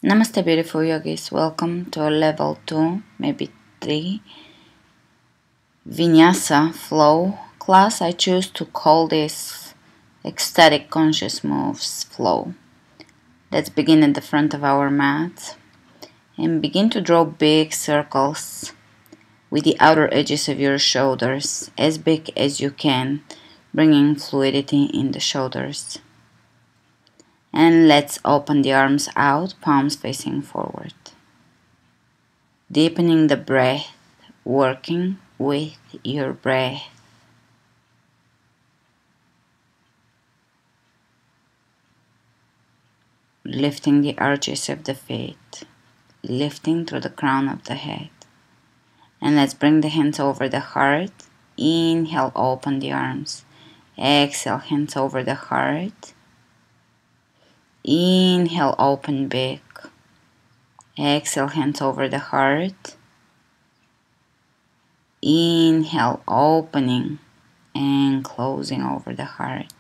Namaste, beautiful yogis. Welcome to a level 2, maybe 3 Vinyasa flow class. I choose to call this ecstatic conscious moves flow. Let's begin at the front of our mat and begin to draw big circles with the outer edges of your shoulders, as big as you can, bringing fluidity in the shoulders. And let's open the arms out, palms facing forward. Deepening the breath, working with your breath. Lifting the arches of the feet, lifting through the crown of the head. And let's bring the hands over the heart. Inhale, open the arms. Exhale, hands over the heart. Inhale, open big. Exhale, hands over the heart. Inhale, opening and closing over the heart.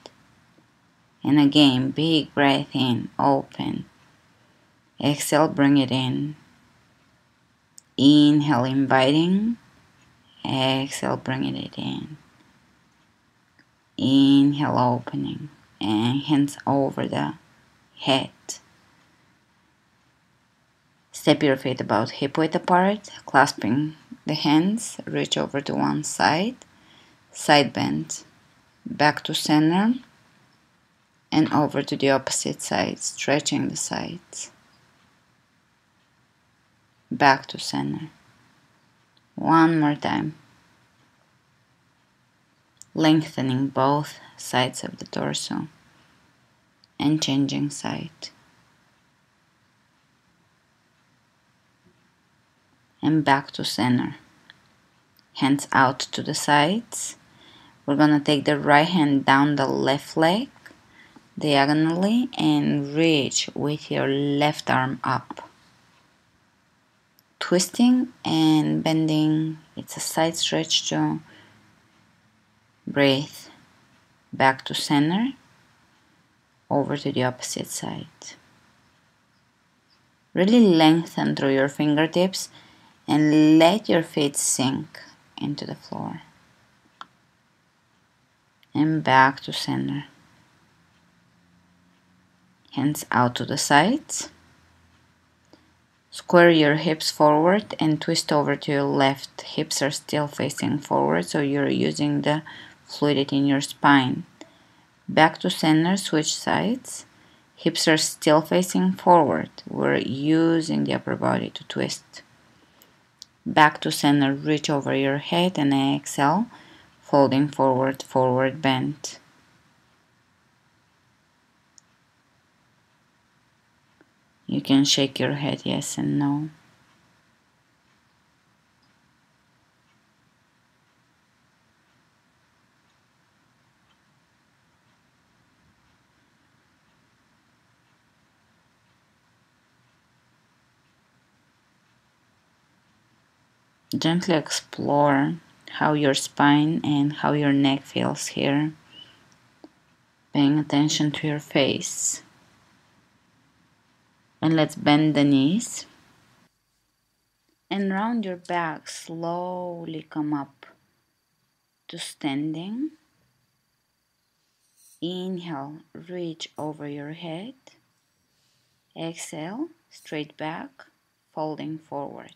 And again, big breath in, open. Exhale, bring it in. Inhale, inviting. Exhale, bringing it in. Inhale, opening. And hands over the head. Step your feet about hip width apart, clasping the hands. Reach over to one side. Side bend. Back to center. And over to the opposite side, stretching the sides. Back to center. One more time. Lengthening both sides of the torso and changing side. And back to center. Hands out to the sides. We're gonna take the right hand down the left leg diagonally and reach with your left arm up. Twisting and bending. It's a side stretch to breathe. Back to center. Over to the opposite side. Really lengthen through your fingertips and let your feet sink into the floor. And back to center. Hands out to the sides. Square your hips forward and twist over to your left. Hips are still facing forward, so you're using the fluidity in your spine. Back to center, switch sides. Hips are still facing forward. We're using the upper body to twist. Back to center, reach over your head and exhale, folding forward, forward bend. You can shake your head yes and no. Gently explore how your spine and how your neck feels here. Paying attention to your face. And let's bend the knees. And round your back, slowly come up to standing. Inhale, reach over your head. Exhale, straight back, folding forward.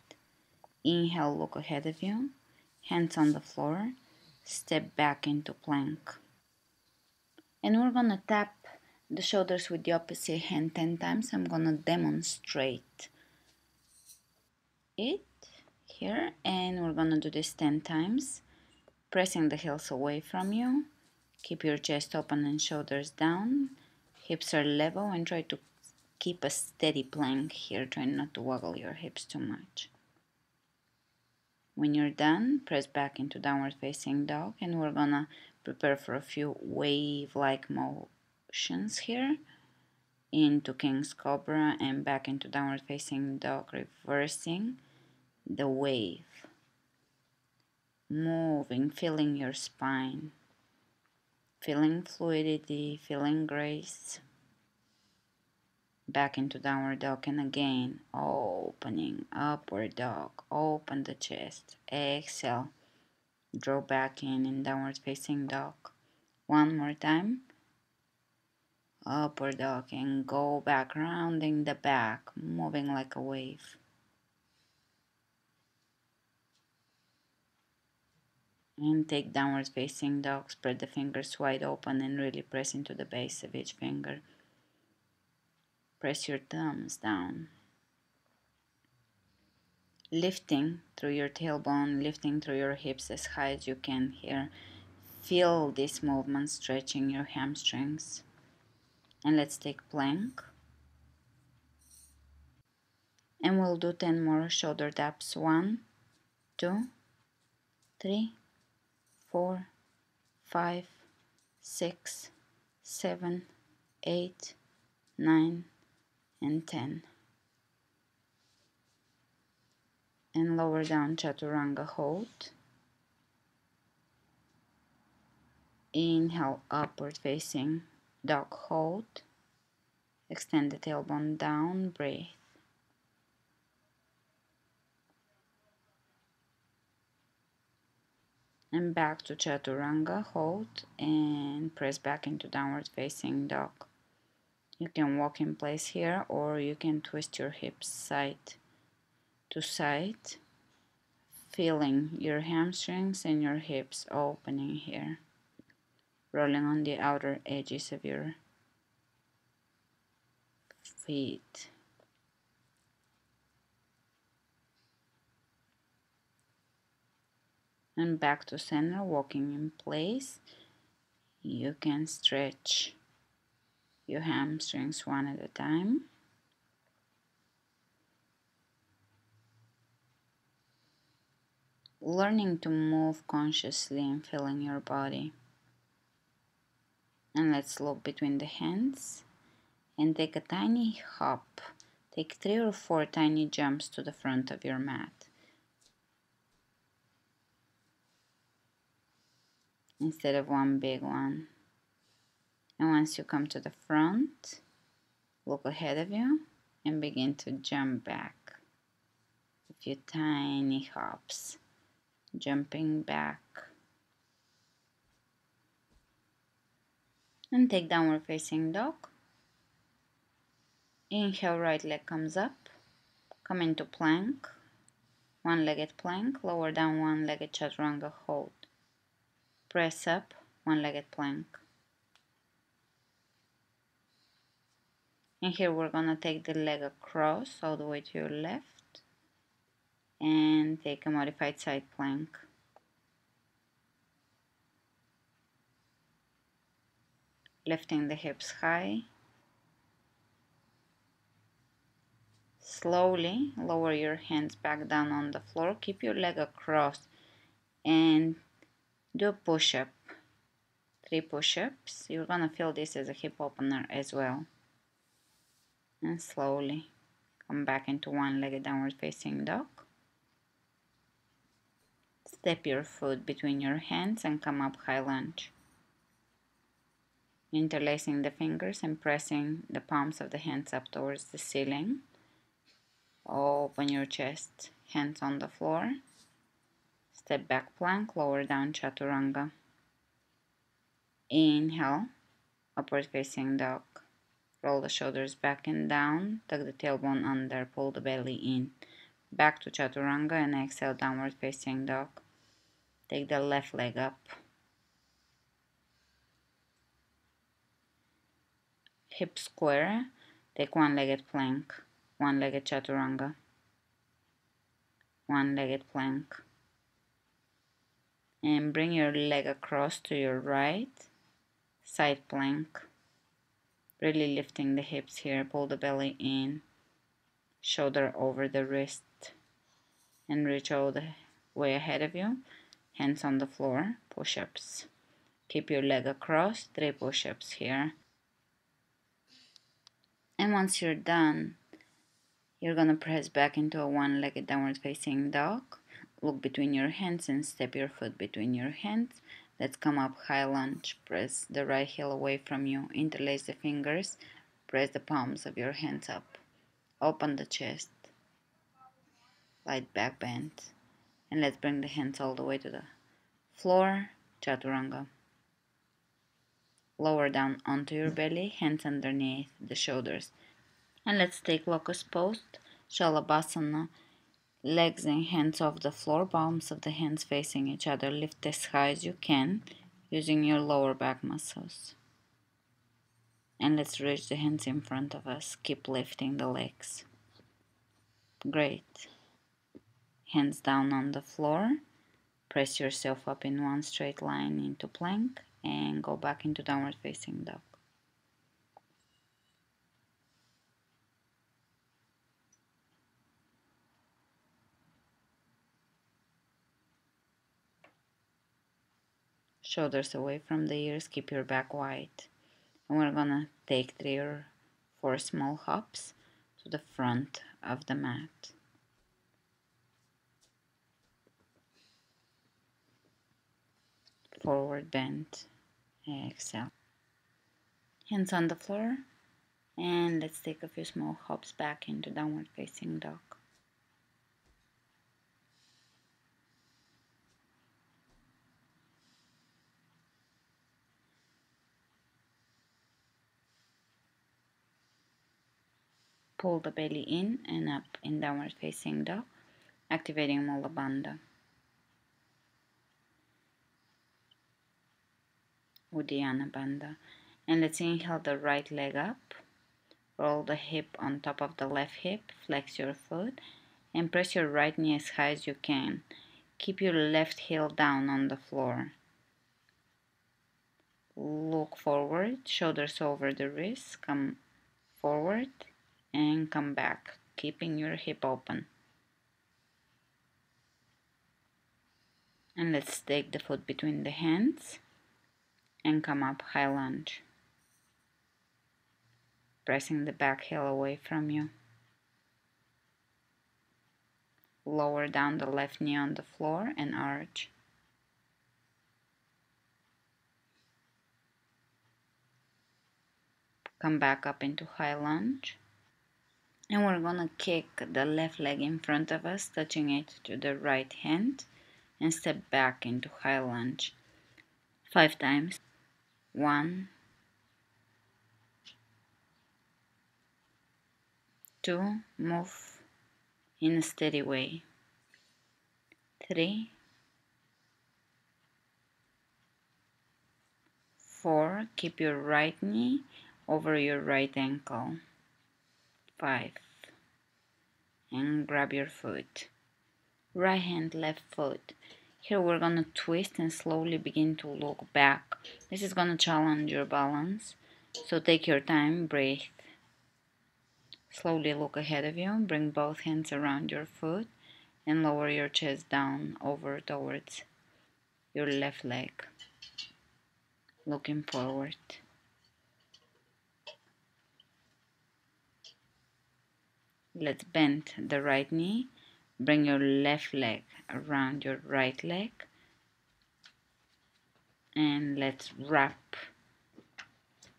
Inhale, look ahead of you, hands on the floor, step back into plank. And we're gonna tap the shoulders with the opposite hand 10 times. I'm gonna demonstrate it here, and we're gonna do this 10 times, pressing the heels away from you. Keep your chest open and shoulders down. Hips are level and try to keep a steady plank here. Try not to waggle your hips too much. When you're done, press back into downward facing dog, and we're gonna prepare for a few wave-like motions here. Into King's Cobra and back into downward facing dog, reversing the wave. Moving, feeling your spine. Feeling fluidity, feeling grace. back into downward dog, and again opening, upward dog, open the chest, exhale, draw back in downward facing dog. One more time, upward dog, and go back, rounding the back, moving like a wave. And take downward facing dog, spread the fingers wide open and really press into the base of each finger. Press your thumbs down. Lifting through your tailbone, lifting through your hips as high as you can here. Feel this movement stretching your hamstrings. And let's take plank. And we'll do 10 more shoulder taps. 1, 2, 3, 4, 5, 6, 7, 8, 9, and 10. And lower down chaturanga hold. Inhale, upward facing dog hold. Extend the tailbone down, breathe. And back to chaturanga hold and press back into downward facing dog. You can walk in place here, or you can twist your hips side to side, feeling your hamstrings and your hips opening here, rolling on the outer edges of your feet. And back to center, walking in place. You can stretch your hamstrings one at a time. Learning to move consciously and feeling your body. And let's look between the hands and take a tiny hop. Take 3 or 4 tiny jumps to the front of your mat. Instead of one big one. And once you come to the front, look ahead of you and begin to jump back. A few tiny hops, jumping back. And take downward facing dog. Inhale, right leg comes up. Come into plank. One-legged plank. Lower down one-legged chaturanga hold. Press up, one-legged plank. And here we're gonna take the leg across all the way to your left and take a modified side plank. Lifting the hips high. Slowly lower your hands back down on the floor. Keep your leg across and do a push-up. 3 push-ups. You're gonna feel this as a hip opener as well. And slowly come back into one-legged downward facing dog. Step your foot between your hands and come up high lunge. Interlacing the fingers and pressing the palms of the hands up towards the ceiling. Open your chest, hands on the floor. Step back plank, lower down chaturanga. Inhale, upward facing dog. Roll the shoulders back and down, tuck the tailbone under, pull the belly in. Back to chaturanga and exhale, downward facing dog. Take the left leg up. Hip square, take one-legged plank, one-legged chaturanga, one-legged plank. And bring your leg across to your right, side plank. Really lifting the hips here, pull the belly in, shoulder over the wrist, and reach all the way ahead of you. Hands on the floor, push-ups. Keep your leg across, 3 push-ups here. And once you're done, you're gonna press back into a one-legged downward facing dog. Look between your hands and step your foot between your hands. Let's come up high lunge. Press the right heel away from you. Interlace the fingers. Press the palms of your hands up. Open the chest. Light back bend. And let's bring the hands all the way to the floor. Chaturanga. Lower down onto your belly, hands underneath the shoulders. And let's take locust pose, Shalabhasana. Legs and hands off the floor, palms of the hands facing each other. Lift as high as you can using your lower back muscles. And let's reach the hands in front of us. Keep lifting the legs. Great. Hands down on the floor. Press yourself up in one straight line into plank and go back into downward facing dog. Shoulders away from the ears, keep your back wide. And we're gonna take 3 or 4 small hops to the front of the mat. Forward bend. Exhale. Hands on the floor. And let's take a few small hops back into downward facing dog. Pull the belly in and up in downward facing dog, activating Mula Bandha. Uddiyana Bandha. And let's inhale the right leg up. Roll the hip on top of the left hip, flex your foot, and press your right knee as high as you can. Keep your left heel down on the floor. Look forward, shoulders over the wrists, come forward and come back, keeping your hip open. And let's take the foot between the hands and come up high lunge. Pressing the back heel away from you. Lower down the left knee on the floor and arch. Come back up into high lunge. And we're gonna kick the left leg in front of us, touching it to the right hand, and step back into high lunge 5 times. 1, 2, move in a steady way. 3, 4, keep your right knee over your right ankle. 5, and grab your foot. Right hand, left foot. Here we're gonna twist and slowly begin to look back. This is gonna challenge your balance, so take your time, breathe. Slowly look ahead of you, bring both hands around your foot and lower your chest down over towards your left leg. Looking forward. Let's bend the right knee, bring your left leg around your right leg, and let's wrap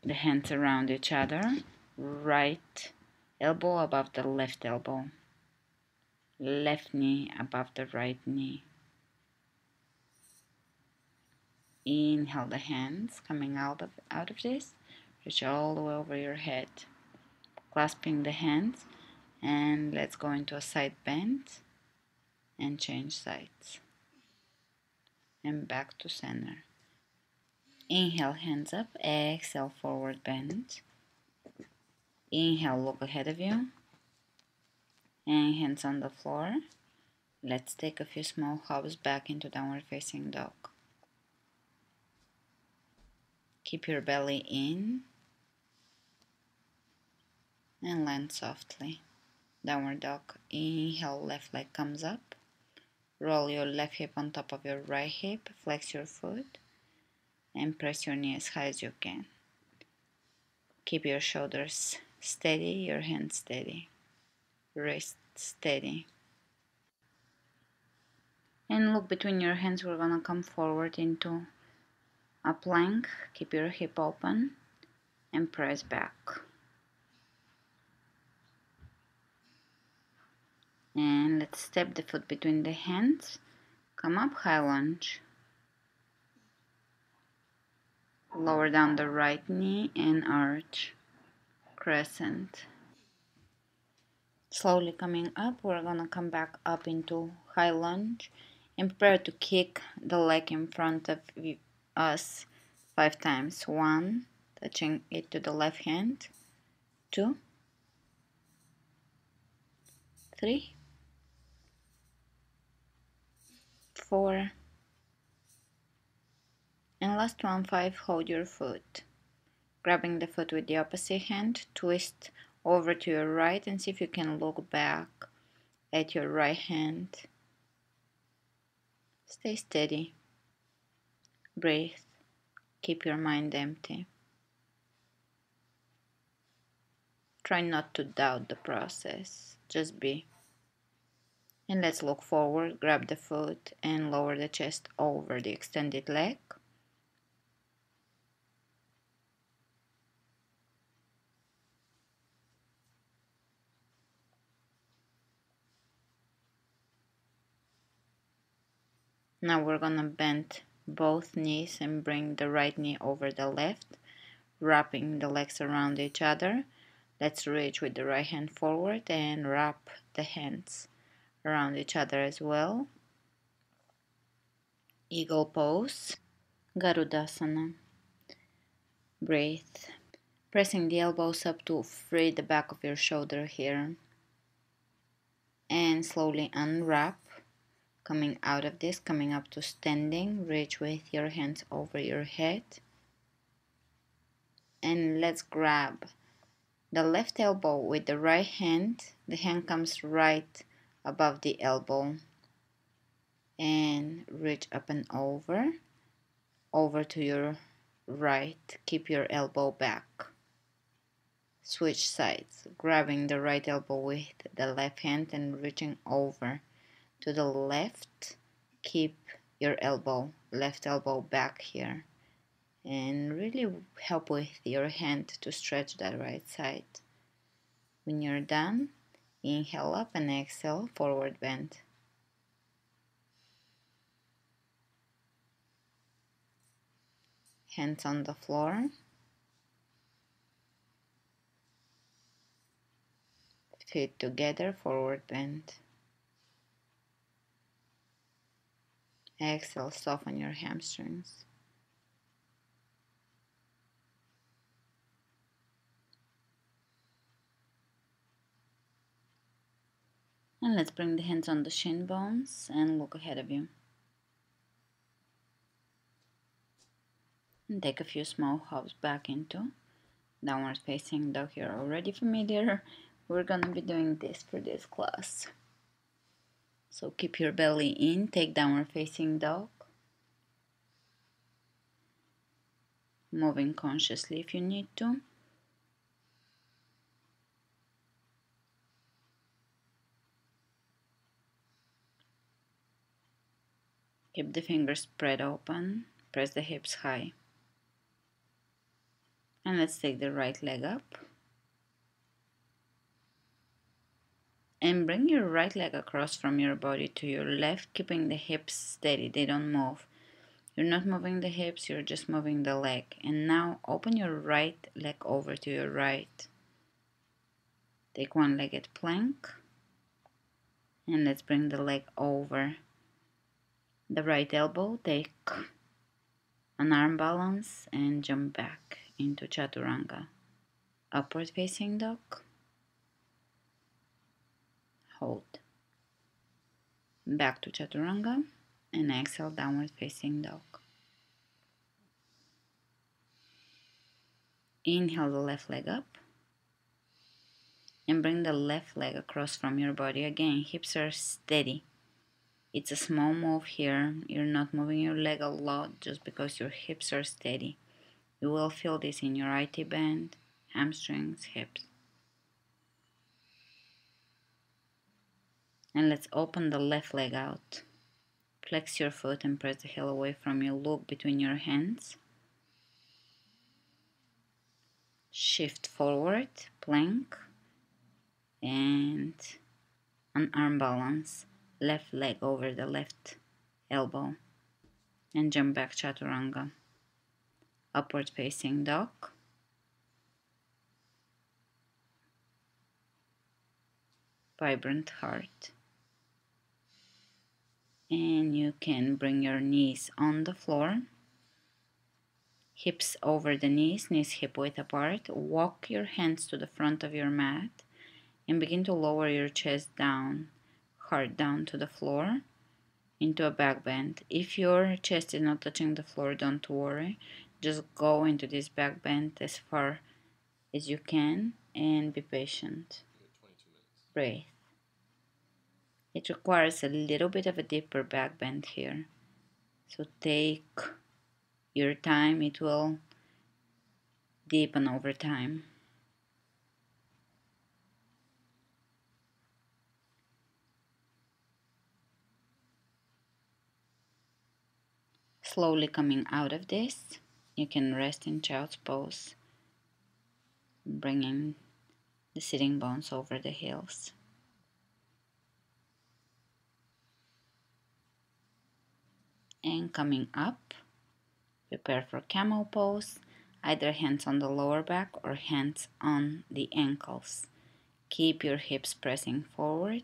the hands around each other. Right elbow above the left elbow. Left knee above the right knee. Inhale the hands coming out of this. Reach all the way over your head. Clasping the hands, and let's go into a side bend and change sides. And back to center. Inhale, hands up. Exhale, forward bend. Inhale, look ahead of you. And hands on the floor. Let's take a few small hops back into downward facing dog. Keep your belly in and land softly. Downward dog. Inhale, left leg comes up. Roll your left hip on top of your right hip. Flex your foot and press your knee as high as you can. Keep your shoulders steady, your hands steady, wrist steady. And look between your hands. We're gonna come forward into a plank. Keep your hip open and press back. let's step the foot between the hands. Come up, high lunge. Lower down the right knee and arch. Crescent. Slowly coming up, we're gonna come back up into high lunge and prepare to kick the leg in front of us 5 times. 1, touching it to the left hand. 2, 3, 4, and last one, 5. Hold your foot. Grabbing the foot with the opposite hand, twist over to your right and see if you can look back at your right hand. Stay steady. Breathe. Keep your mind empty. Try not to doubt the process. Just be. And let's look forward. Grab the foot and lower the chest over the extended leg. Now we're gonna bend both knees and bring the right knee over the left, wrapping the legs around each other. Let's reach with the right hand forward and wrap the hands around each other as well. Eagle pose. Garudasana. Breathe. Pressing the elbows up to free the back of your shoulder here. And slowly unwrap. Coming out of this, coming up to standing, reach with your hands over your head. And let's grab the left elbow with the right hand. The hand comes right above the elbow. And reach up and over to your right. Keep your elbow back. Switch sides, grabbing the right elbow with the left hand and reaching over to the left. Keep your left elbow back here, and really help with your hand to stretch that right side. When you're done, inhale up and exhale, forward bend. Hands on the floor. Feet together, forward bend. Exhale, soften your hamstrings. And let's bring the hands on the shin bones and look ahead of you. And take a few small hops back into downward facing dog. You're already familiar. We're gonna be doing this for this class. So keep your belly in, take downward facing dog. Moving consciously if you need to. Keep the fingers spread open, press the hips high. And let's take the right leg up. And bring your right leg across from your body to your left, keeping the hips steady, they don't move. You're not moving the hips, you're just moving the leg. And now open your right leg over to your right. Take one-legged plank. And let's bring the leg over the right elbow. Take an arm balance and jump back into Chaturanga. Upward facing dog. Hold. Back to Chaturanga and exhale, downward facing dog. Inhale the left leg up and bring the left leg across from your body. Again, hips are steady. It's a small move here. You're not moving your leg a lot just because your hips are steady. You will feel this in your IT band, hamstrings, hips. And let's open the left leg out. Flex your foot and press the heel away from you. Look between your hands. Shift forward, plank, and on arm balance, left leg over the left elbow, and jump back chaturanga. Upward facing dog. Vibrant heart. And you can bring your knees on the floor, hips over the knees hip width apart. Walk your hands to the front of your mat and begin to lower your chest down, heart down to the floor, into a back bend. If your chest is not touching the floor, don't worry. Just go into this back bend as far as you can and be patient. Breathe. It requires a little bit of a deeper back bend here. So take your time, it will deepen over time. Slowly coming out of this, you can rest in child's pose, bringing the sitting bones over the heels. And coming up, prepare for camel pose, either hands on the lower back or hands on the ankles. Keep your hips pressing forward,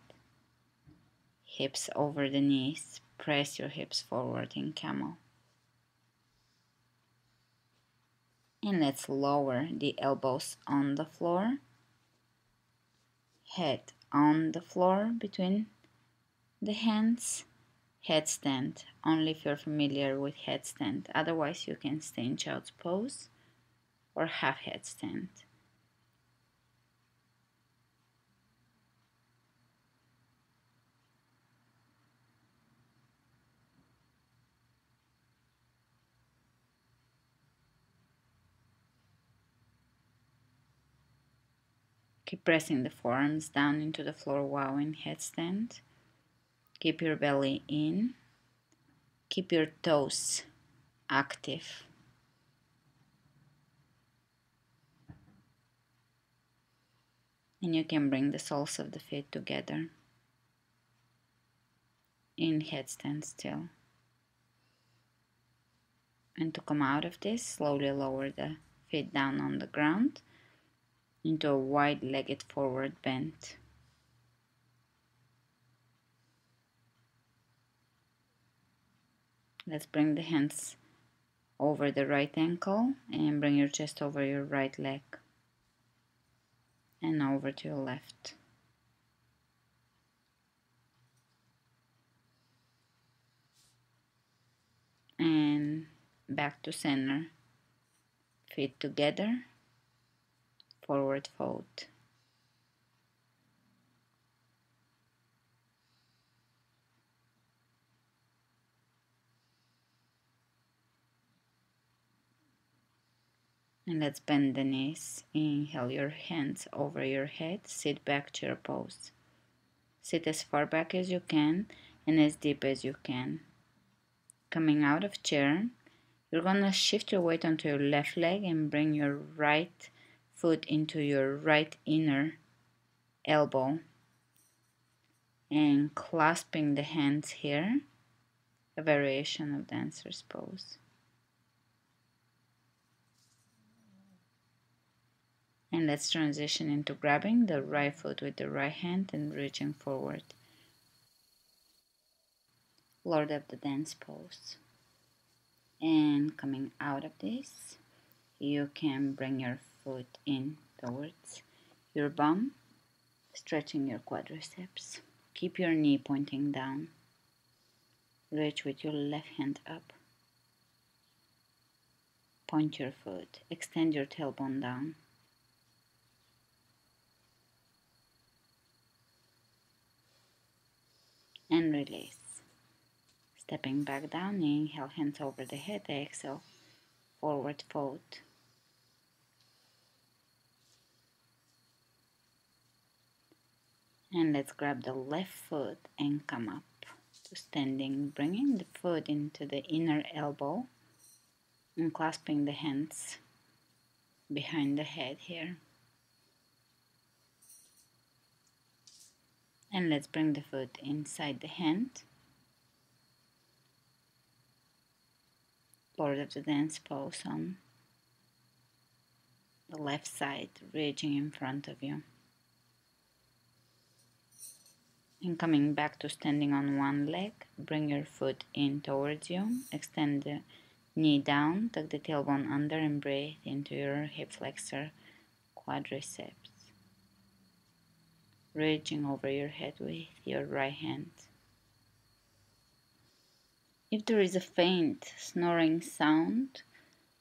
hips over the knees. Press your hips forward in camel. And let's lower the elbows on the floor, head on the floor between the hands. Headstand, only if you're familiar with headstand. Otherwise, you can stay in child's pose or half headstand. Keep pressing the forearms down into the floor while in headstand. Keep your belly in. Keep your toes active. And you can bring the soles of the feet together in headstand still. And to come out of this, slowly lower the feet down on the ground into a wide-legged forward bend. Let's bring the hands over the right ankle and bring your chest over your right leg and over to your left. And back to center. Feet together, forward fold. And let's bend the knees. Inhale your hands over your head. Sit back, chair pose. Sit as far back as you can and as deep as you can. Coming out of chair, you're gonna shift your weight onto your left leg and bring your right foot into your right inner elbow. And clasping the hands here, a variation of dancer's pose. And let's transition into grabbing the right foot with the right hand and reaching forward. Lord of the dance pose. And coming out of this, you can bring your foot in towards your bum, stretching your quadriceps. Keep your knee pointing down. Reach with your left hand up. Point your foot. Extend your tailbone down. And release. Stepping back down, inhale, hands over the head, exhale, forward fold. And let's grab the left foot and come up to standing, bringing the foot into the inner elbow and clasping the hands behind the head here. And let's bring the foot inside the hand. Lord of the Dance pose on the left side, reaching in front of you. And coming back to standing on one leg, bring your foot in towards you, extend the knee down, tuck the tailbone under and breathe into your hip flexor quadriceps, reaching over your head with your right hand. If there is a faint snoring sound,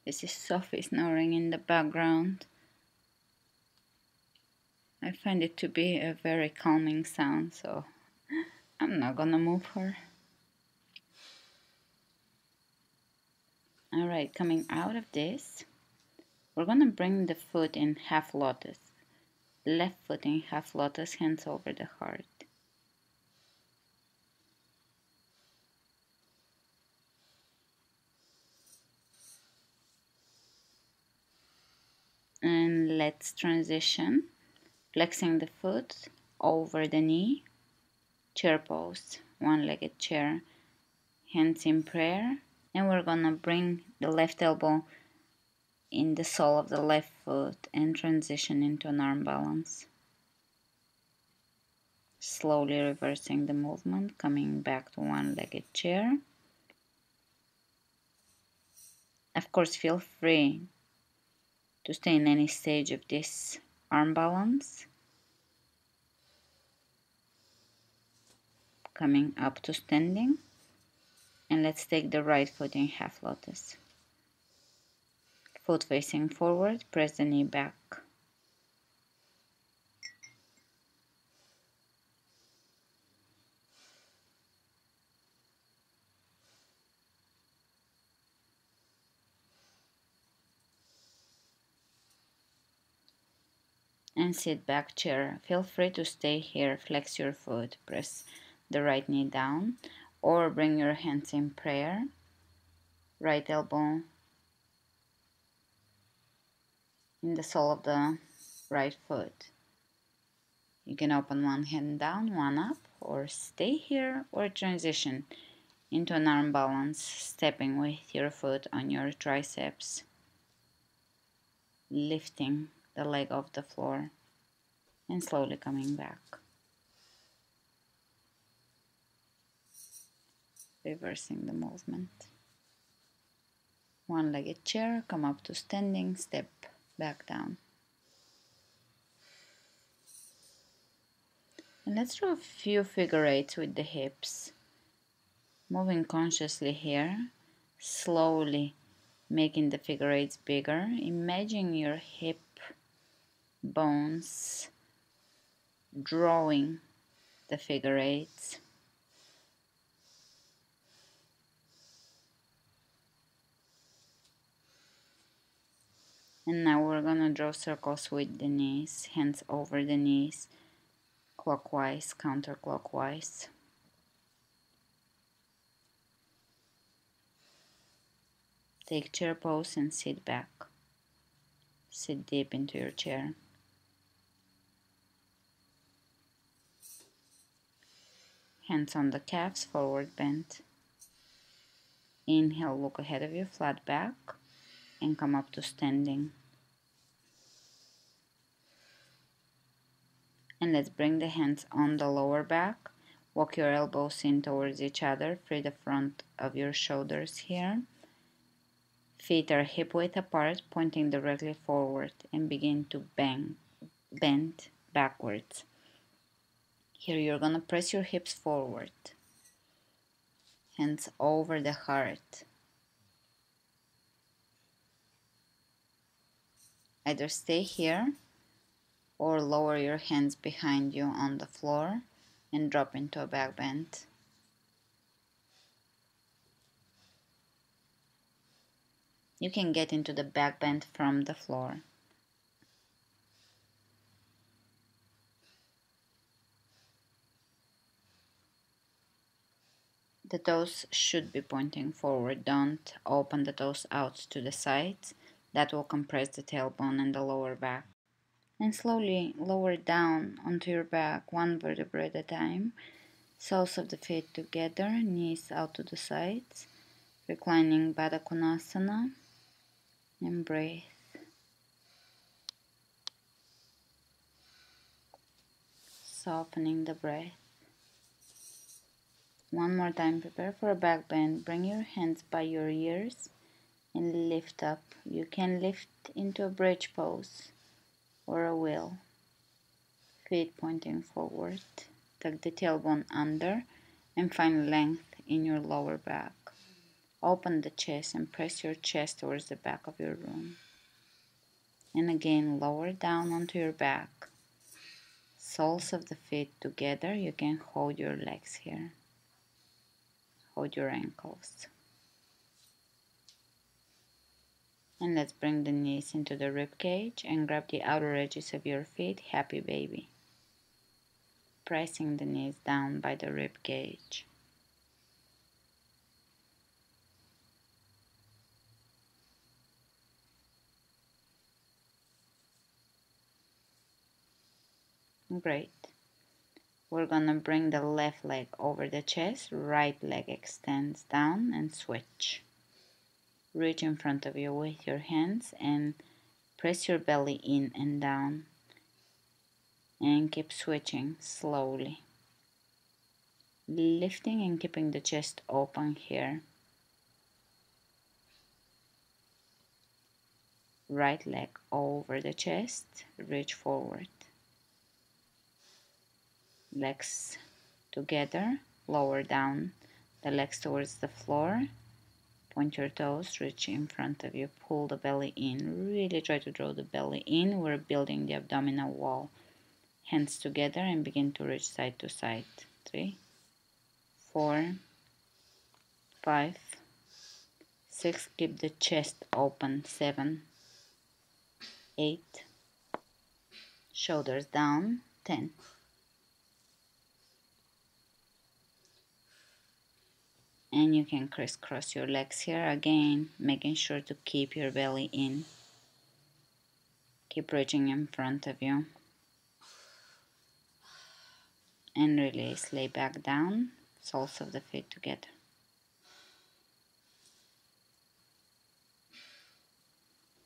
this is Sophie snoring in the background. I find it to be a very calming sound, so I'm not gonna move her. Alright, coming out of this, we're gonna bring the foot in half lotus. Left foot in half lotus, hands over the heart. And let's transition, flexing the foot over the knee, chair pose, one-legged chair, hands in prayer, and we're gonna bring the left elbow in the sole of the left foot and transition into an arm balance. Slowly reversing the movement, coming back to one-legged chair. Of course, feel free to stay in any stage of this arm balance. Coming up to standing. And let's take the right foot in half lotus. Foot facing forward, press the knee back. And sit back chair. Feel free to stay here, flex your foot, press the right knee down, or bring your hands in prayer. Right elbow in the sole of the right foot. You can open one hand down, one up, or stay here, or transition into an arm balance, stepping with your foot on your triceps, lifting the leg off the floor, and slowly coming back. Reversing the movement. One-legged chair, come up to standing, step back down. And let's draw a few figure eights with the hips. Moving consciously here, slowly making the figure eights bigger. Imagine your hip bones drawing the figure eights. And now we're gonna draw circles with the knees, hands over the knees, clockwise, counterclockwise. Take chair pose and sit back. Sit deep into your chair. Hands on the calves, forward bend. Inhale, look ahead of you, flat back, and come up to standing. And let's bring the hands on the lower back. Walk your elbows in towards each other. Free the front of your shoulders here. Feet are hip width apart, pointing directly forward, and begin to bend backwards. Here you're gonna press your hips forward. Hands over the heart. Either stay here or lower your hands behind you on the floor and drop into a back bend. You can get into the back bend from the floor. The toes should be pointing forward. Don't open the toes out to the sides. That will compress the tailbone and the lower back. And slowly lower down onto your back, one vertebra at a time. Soles of the feet together, knees out to the sides. Reclining Baddha Konasana. And breathe. Softening the breath. One more time, prepare for a back bend. Bring your hands by your ears and lift up. You can lift into a bridge pose or a wheel. Feet pointing forward. Tuck the tailbone under and find length in your lower back. Open the chest and press your chest towards the back of your room. And again, lower down onto your back. Soles of the feet together. You can hold your legs here. Hold your ankles. And let's bring the knees into the rib cage and grab the outer edges of your feet. Happy baby. Pressing the knees down by the rib cage. Great. We're gonna bring the left leg over the chest, right leg extends down and switch. Reach in front of you with your hands and press your belly in and down. And keep switching slowly. Lifting and keeping the chest open here. Right leg over the chest, reach forward. Legs together, lower down the legs towards the floor. Point your toes, reach in front of you, pull the belly in. Really try to draw the belly in. We're building the abdominal wall. Hands together and begin to reach side to side. 3, 4, 5, 6. Keep the chest open. 7, 8. Shoulders down. 10. And you can crisscross your legs here again, making sure to keep your belly in. Keep reaching in front of you. And release, lay back down, soles of the feet together.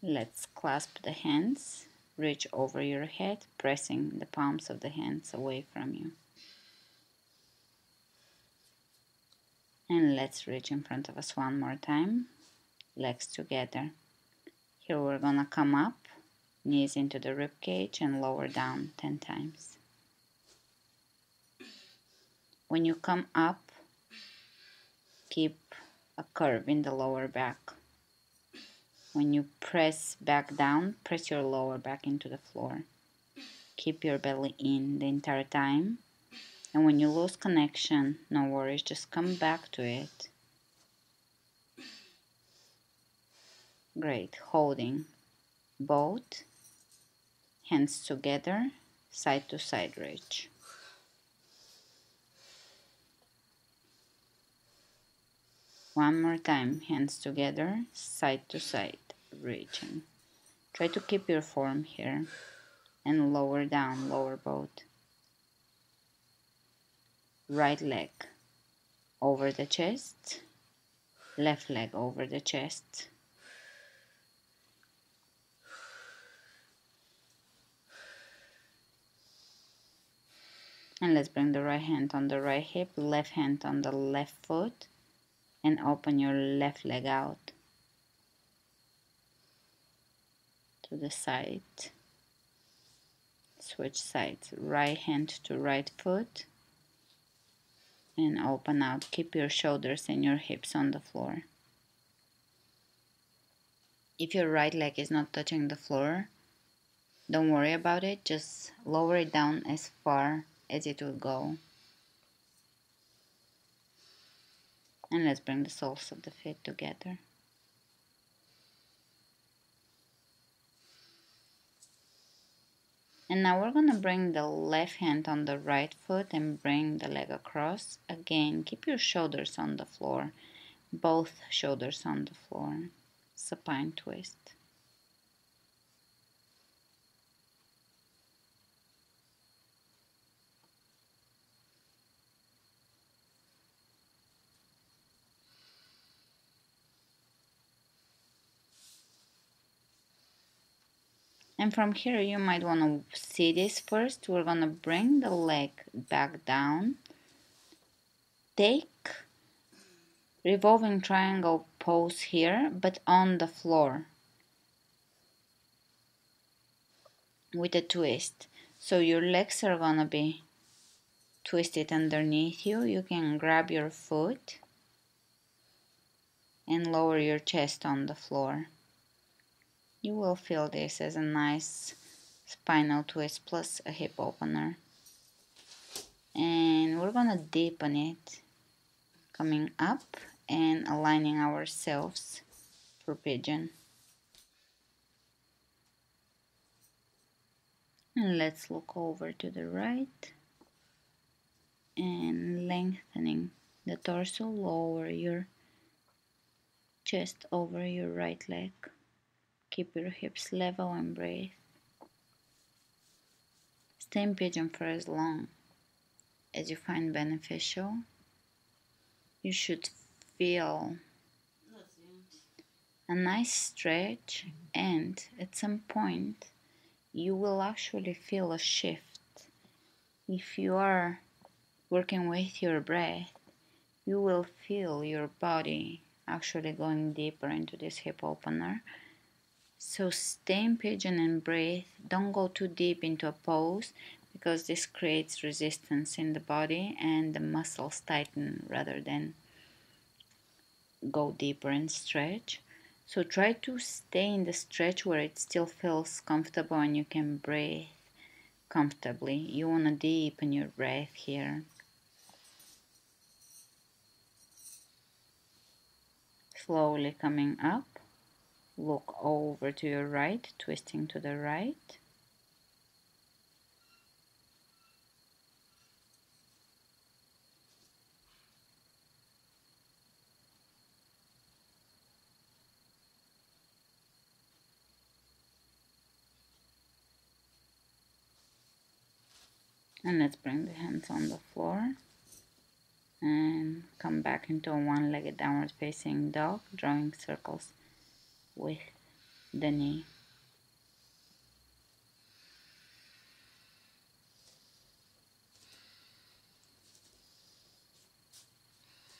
Let's clasp the hands, reach over your head, pressing the palms of the hands away from you. And let's reach in front of us one more time, legs together. Here we're gonna come up, knees into the rib cage and lower down 10 times. When you come up, keep a curve in the lower back. When you press back down, press your lower back into the floor. Keep your belly in the entire time. And when you lose connection, no worries, just come back to it. Great. Holding both hands together, side to side reach. One more time, hands together, side to side reaching. Try to keep your form here and lower down, lower both. Right leg over the chest, left leg over the chest. And let's bring the right hand on the right hip, left hand on the left foot, and open your left leg out to the side. Switch sides, right hand to right foot, and open out. Keep your shoulders and your hips on the floor. If your right leg is not touching the floor, don't worry about it, just lower it down as far as it will go. And let's bring the soles of the feet together. And now we're going to bring the left hand on the right foot and bring the leg across. Again, keep your shoulders on the floor, both shoulders on the floor. Supine twist. And from here you might want to see this first. We're going to bring the leg back down. Take revolving triangle pose here, but on the floor with a twist. So your legs are going to be twisted underneath you. You can grab your foot and lower your chest on the floor. You will feel this as a nice spinal twist plus a hip opener. And we're gonna deepen it, coming up and aligning ourselves for pigeon. And let's look over to the right and lengthening the torso, lower your chest over your right leg. Keep your hips level and breathe. Stay in pigeon for as long as you find beneficial. You should feel a nice stretch, and at some point you will actually feel a shift. If you are working with your breath, you will feel your body actually going deeper into this hip opener. So stay in pigeon and breathe. Don't go too deep into a pose because this creates resistance in the body and the muscles tighten rather than go deeper and stretch. So try to stay in the stretch where it still feels comfortable and you can breathe comfortably. You want to deepen your breath here. Slowly coming up. Look over to your right, twisting to the right. And let's bring the hands on the floor and come back into a one-legged downward facing dog, drawing circles with the knee.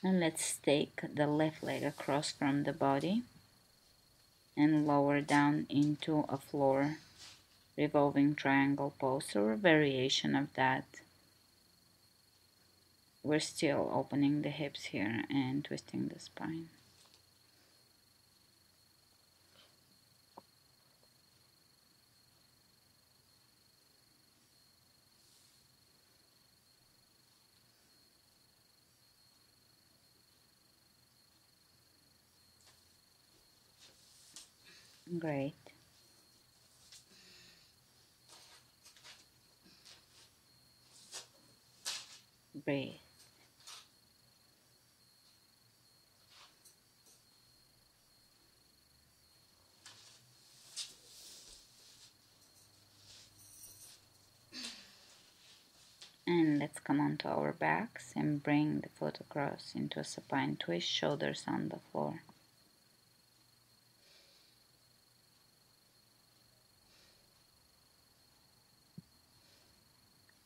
And let's take the left leg across from the body and lower down into a floor revolving triangle pose or a variation of that. We're still opening the hips here and twisting the spine. Great. Breathe. And let's come onto our backs and bring the foot across into a supine twist, shoulders on the floor.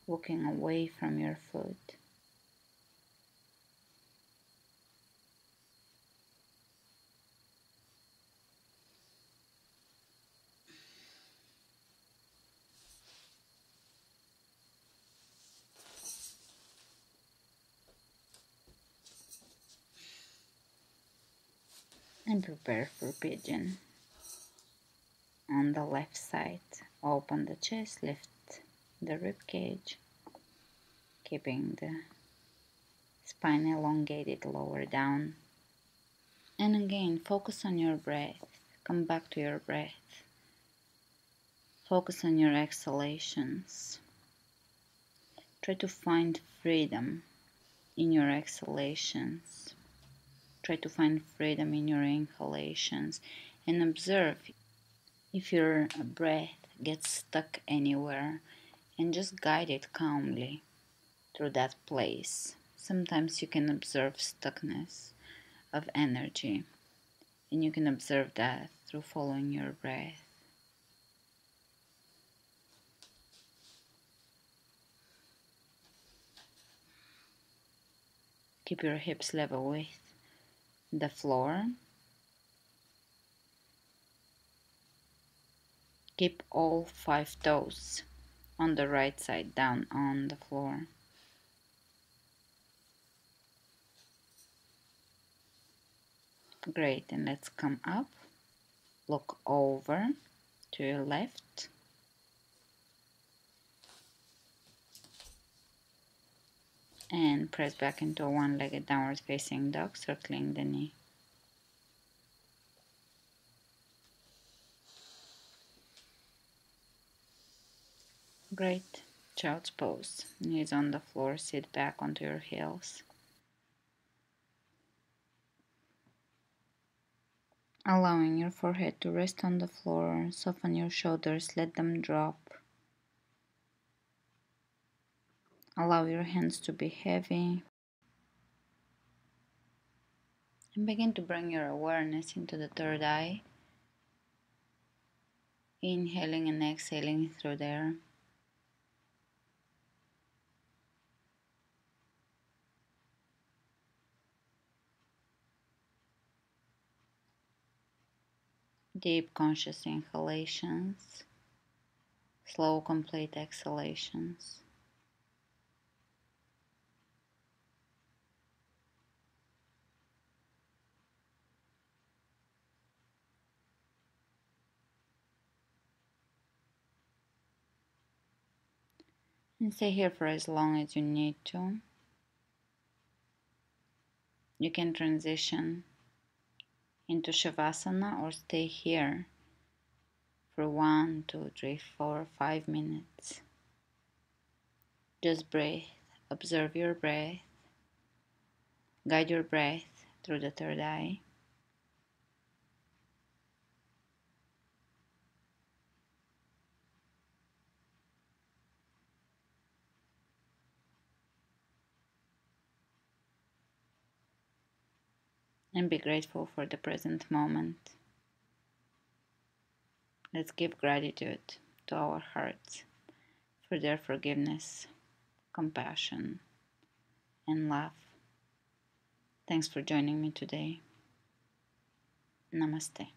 Looking away from your foot. And prepare for pigeon. On the left side, open the chest, lift the rib cage, keeping the spine elongated lower down. And again, focus on your breath. Come back to your breath. Focus on your exhalations. Try to find freedom in your exhalations. Try to find freedom in your inhalations and observe if your breath gets stuck anywhere and just guide it calmly through that place. Sometimes you can observe stuckness of energy and you can observe that through following your breath. Keep your hips level with the floor. Keep all 5 toes on the right side down on the floor. Great, and let's come up. Look over to your left. And press back into a one-legged downward facing dog, circling the knee. Great. Child's pose. Knees on the floor, sit back onto your heels. Allowing your forehead to rest on the floor, soften your shoulders, let them drop. Allow your hands to be heavy. And begin to bring your awareness into the third eye. Inhaling and exhaling through there. Deep conscious inhalations. Slow complete exhalations. And stay here for as long as you need to. You can transition into Shavasana or stay here for 1, 2, 3, 4, 5 minutes. Just breathe. Observe your breath. Guide your breath through the third eye. And be grateful for the present moment. Let's give gratitude to our hearts for their forgiveness, compassion, and love. Thanks for joining me today. Namaste.